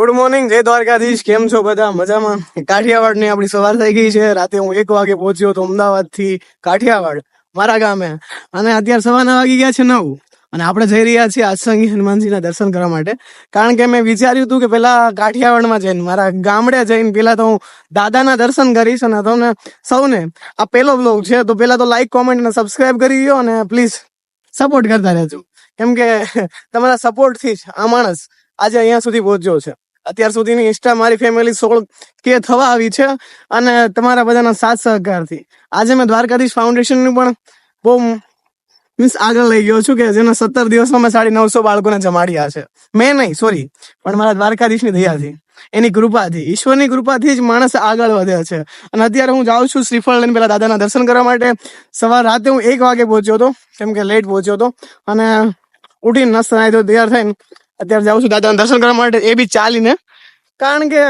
Good morning, જય દ્વારકાધીશ. કેમ છો બધા? મજામાં? કાઠિયાવાડ ની આપણી સવાર થઈ ગઈ છે. રાતે હું 1 વાગે પહોંચ્યો હતો અમદાવાદ થી કાઠિયાવાડ મારા ગામે, અને અત્યારે સવારના વાગી ગયા છે 9, અને આપણે જઈ રહ્યા છીએ આસંગી હનુમાનજીના દર્શન કરવા માટે. કારણ કે મેં વિચાર્યું હતું કે પેલા કાઠિયાવાડમાં જઈને મારા ગામડે જઈને પેલા તો હું દાદાના દર્શન કરીશ. અને તમને સૌને આ પહેલો બ્લોગ છે તો પેલા તો લાઈક, કોમેન્ટ અને સબસ્ક્રાઇબ કરી દો, અને પ્લીઝ સપોર્ટ કરતા રહેજો. કેમ કે તમારા સપોર્ટ થી જ આ માણસ આજે અહીંયા સુધી પહોંચ્યો છે. અત્યાર સુધીની ઇન્સ્ટા મારી ફેમિલી 16K થવા આવી છે, અને તમારા બધાના સાથ સહકારથી આજે મેં દ્વારકાધીશ ફાઉન્ડેશનનું પણ બહુ મીન્સ આગળ લઈ ગયો છું, કે જેના 17 દિવસમાં મેં 950 બાળકોને જમાડ્યા છે. મેં નહીં, સોરી, પણ મારા દ્વારકાધીશની દયાથી, એની કૃપાથી, ઈશ્વરની કૃપાથી જ માણસ આગળ વધે છે. અને અત્યારે હું જાઉં છું શ્રીફળ લઈને પેલા દાદાના દર્શન કરવા માટે. રાતે હું 1 વાગે પહોંચ્યો હતો, કેમ કે લેટ પહોંચ્યો હતો, અને ઉઠીને નાસ્તો નાહી તો તૈયાર થઈને અત્યારે જાઉં છું દાદાના દર્શન કરવા માટે, એ બી ચાલીને. કારણ કે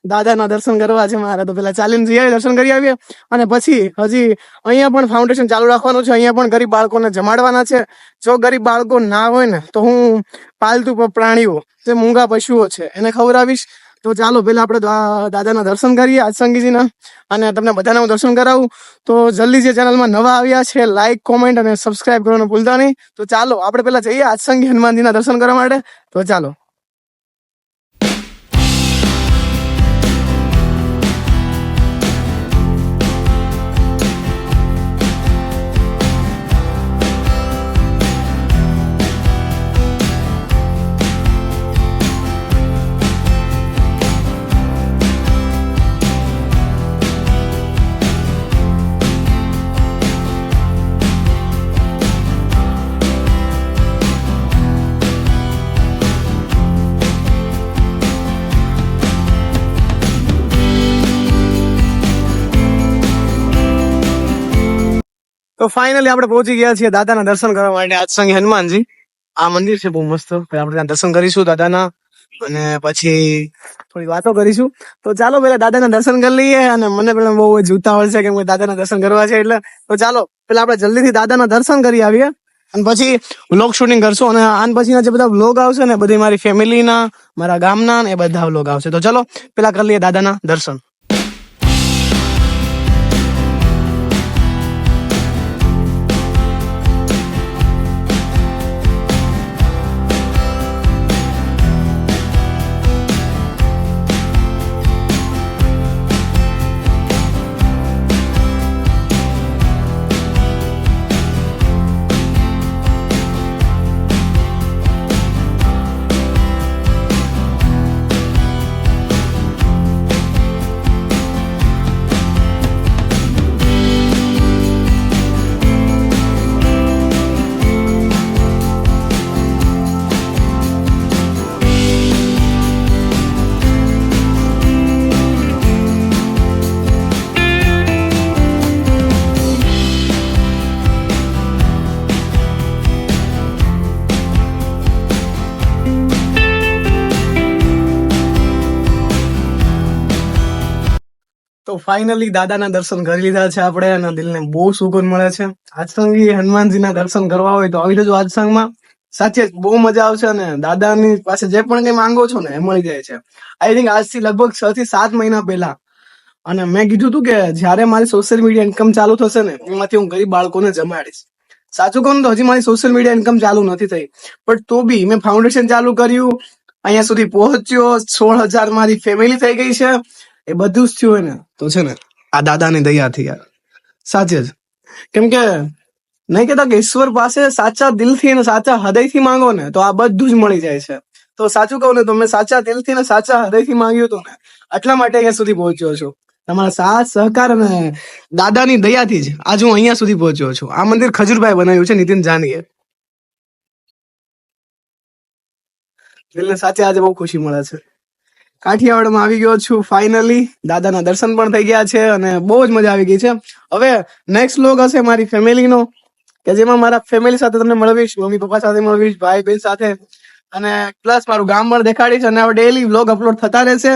દાદાના દર્શન કરવા છે મારે, તો પેલા ચાલીને જઈએ, દર્શન કરી આવીએ, અને પછી હજી અહીંયા પણ ફાઉન્ડેશન ચાલુ રાખવાનું છે. અહીંયા પણ ગરીબ બાળકોને જમાડવાના છે. જો ગરીબ બાળકો ના હોય ને તો હું પાલતુ પ્રાણીઓ, જે મૂંગા પશુઓ છે, એને ખવડાવીશ. તો ચાલો પેલા આપણે દાદાના દર્શન કરીએ, આસંગીજીના, અને તમને બધાને હું દર્શન કરાવું. તો જલ્દી જે ચેનલમાં નવા આવ્યા છે, લાઈક, કોમેન્ટ અને સબસ્ક્રાઇબ કરવાનું ભૂલતા નહીં. તો ચાલો આપણે પેલા જઈએ આસંગી હનુમાનજીના દર્શન કરવા માટે. તો ચાલો. તો ફાઇનલી આપણે પહોંચી ગયા છીએ દાદાના દર્શન કરવા માટે, આસંગી હનુમાનજી. આ મંદિર છે બહુ મસ્ત. આપણે ત્યાં દર્શન કરીશું દાદાના, અને પછી થોડી વાતો કરીશું. તો ચાલો પેલા દાદાના દર્શન કરી લઈએ. અને મને પેલા બહુ જ ઉતાવળ છે, કેમ કે દાદાના દર્શન કરવા છે એટલે. તો ચાલો પેલા આપણે જલ્દીથી દાદાના દર્શન કરી આવીએ, અને પછી વ્લોગ શૂટિંગ કરશું. અને આન પછીના જે બધા વ્લોગ આવશે ને, બધી મારી ફેમિલીના, મારા ગામના, એ બધા વ્લોગ આવશે. તો ચલો પેલા કરી લઈએ દાદાના દર્શન. તો ફાઇનલી દાદાના દર્શન કરી લીધા છે આપણે, અને દિલને બહુ સુકૂન મળે છે. આસંગી હનુમાનજીના દર્શન કરવા હોય તો આવી જજો આસંગમાં. સાચે જ બહુ મજા આવશે, અને દાદાની પાસે જે પણ કઈ માંગો છો ને એ મળી જાય છે. આઈ થિંક આજથી લગભગ 6 થી 7 મહિના પહેલા, અને મેં કીધું હતું કે જયારે મારી સોશિયલ મીડિયા ઇન્કમ ચાલુ થશે ને, એમાંથી હું ગરીબ બાળકોને જમાડીશ. સાચું કહું તો હજી મારી સોશિયલ મીડિયા ઇન્કમ ચાલુ નથી થઈ, પણ તો બી મેં ફાઉન્ડેશન ચાલુ કર્યું, અહીંયા સુધી પહોંચ્યો, 16,000 મારી ફેમિલી થઈ ગઈ છે. એ બધું જ થયું હોય ને તો છે ને આ દાદાની દયાથી યાર, સાચે જ. કેમ કે નહીં કેતા કે ઈશ્વર પાસે સાચા દિલથી અને સાચા હૃદયથી માંગો ને તો આ બધું જ મળી જાય છે. તો સાચું કહું ને તો મેં સાચા દિલથી અને સાચા હૃદયથી માંગ્યું હતું ને, એટલા માટે અહીંયા સુધી પહોંચ્યો છું. તમારા સાથ સહકાર અને દાદાની દયાથી જ આજે હું અહીંયા સુધી પહોંચ્યો છું. આ મંદિર ખજૂરભાઈ બનાવ્યું છે, નીતિન જાનીએ. દિલને સાચે આજે બહુ ખુશી મળે છે. કાઠિયાવાડમાં આવી ગયો છું ફાઇનલી. દાદાના દર્શન પણ થઈ ગયા છે, અને બહુ જ મજા આવી ગઈ છે. હવે નેક્સ્ટ વ્લોગ હશે મારી ફેમિલીનો, કે જેમાં મારા ફેમિલી સાથે તમને મળવીશ, મમ્મી પપ્પા સાથે મળવીશ, ભાઈ બહેન સાથે, અને પ્લસ મારું ગામ પણ દેખાડીશ. અને હવે ડેઈલી વ્લોગ અપલોડ થતા રહેશે.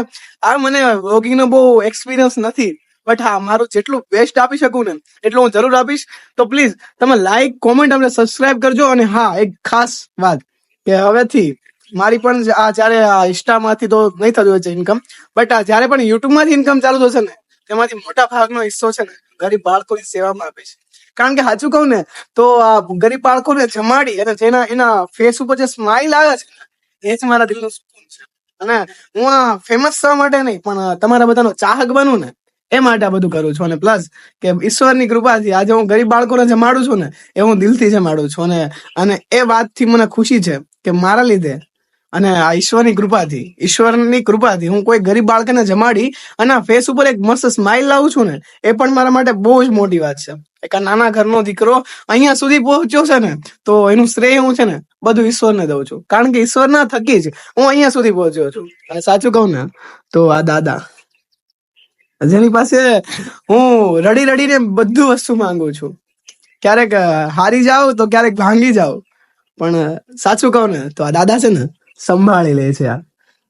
આ મને વ્લોગિંગ નો બહુ એક્સપિરિયન્સ નથી, બટ હા, મારું જેટલું બેસ્ટ આપી શકું ને એટલું હું જરૂર આપીશ. તો પ્લીઝ તમે લાઈક, કોમેન્ટ અને સબસ્ક્રાઇબ કરજો. અને હા, એક ખાસ વાત કે હવેથી મારી પણ આ જ્યારે ઇન્સ્ટામાંથી તો નહીં થતું હોય છે ઇન્કમ, બટ જ્યારે પણ યુટ્યુબ માંથી ઇન્કમ ચાલુ થશે ને તેમાંથી મોટા ભાગનો હિસ્સો છે ને ગરીબ બાળકોની સેવામાં આપે છે. કારણ કે સાચું કહું ને તો આ ગરીબ બાળકોને જમાડી અને જેના એના ફેસ ઉપર જે સ્માઇલ આવે છે ને, એ જ મારા દિલનું સુકૂન છે. અને હું આ ફેમસ થવા માટે નહીં પણ તમારા બધાનો ચાહક બનું ને એ માટે આ બધું કરું છું. અને પ્લસ કે ઈશ્વરની કૃપાથી આજે હું ગરીબ બાળકોને જમાડું છું ને એ હું દિલથી જમાડું છું. અને એ વાતથી મને ખુશી છે કે મારા લીધે અને આ ઈશ્વરની કૃપાથી હું કોઈ ગરીબ બાળકને જમાડી અને આ ફેસ ઉપર એક મસ્ત સ્માઇલ લાવું છું ને એ પણ મારા માટે બહુ જ મોટી વાત છે. એક આ નાના ઘરનો દીકરો અહીંયા સુધી પહોંચ્યો છે ને તો એનું શ્રેય હું છે ને બધું ઈશ્વરને દઉં છું. કારણ કે ઈશ્વરના થકી જ હું અહીંયા સુધી પહોંચ્યો છું. અને સાચું કહું ને તો આ દાદા જેની પાસે હું રડી રડીને બધું વસ્તુ માંગુ છું, ક્યારેક હારી જાઉં તો ક્યારેક ભાંગી જાઉં, પણ સાચું કહું ને તો આ દાદા છે ને સંભાળી લે છે આ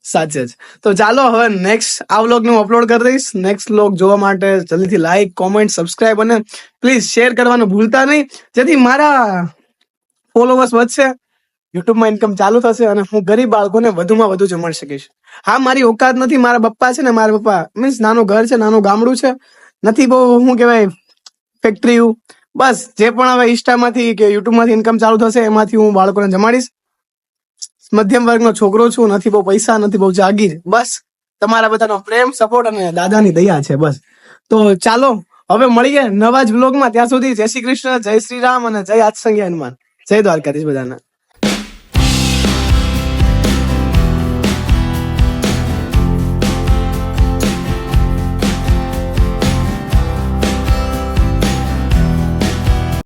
સાચે જ. તો ચાલો હવે નેક્સ્ટ આ વ્લોગ હું અપલોડ કરી દઈશ. નેક્સ્ટ વ્લોગ જોવા માટે જલ્દીથી લાઈક, કોમેન્ટ, સબસ્ક્રાઇબ અને પ્લીઝ શેર કરવાનું ભૂલતા નહીં, જેથી મારા ફોલોવર્સ વધશે, યુટ્યુબમાં ઇન્કમ ચાલુ થશે અને હું ગરીબ બાળકોને વધુમાં વધુ જમાડી શકીશ. હા, મારી ઓકાત નથી. મારા પપ્પા છે ને, મારા પપ્પા મીન્સ નાનું ઘર છે, નાનું ગામડું છે, નથી બહુ શું કહેવાય ફેક્ટરી. બસ જે પણ હવે ઇન્સ્ટામાંથી કે યુટ્યુબમાંથી ઇન્કમ ચાલુ થશે એમાંથી હું બાળકોને જમાડીશ. મધ્યમ વર્ગનો છોકરો છું, નથી બહુ પૈસા, નથી બહુ જાગીર, બસ તમારા બધાનો પ્રેમ, સપોર્ટ અને દાદાની દયા છે બસ. તો ચાલો હવે મળીએ નવા જ વ્લોગમાં. ત્યાં સુધી જય શ્રી કૃષ્ણ, જય શ્રી રામ અને જય આજ સંગે હનુમાન. જય દ્વારકાધીશ બધાને.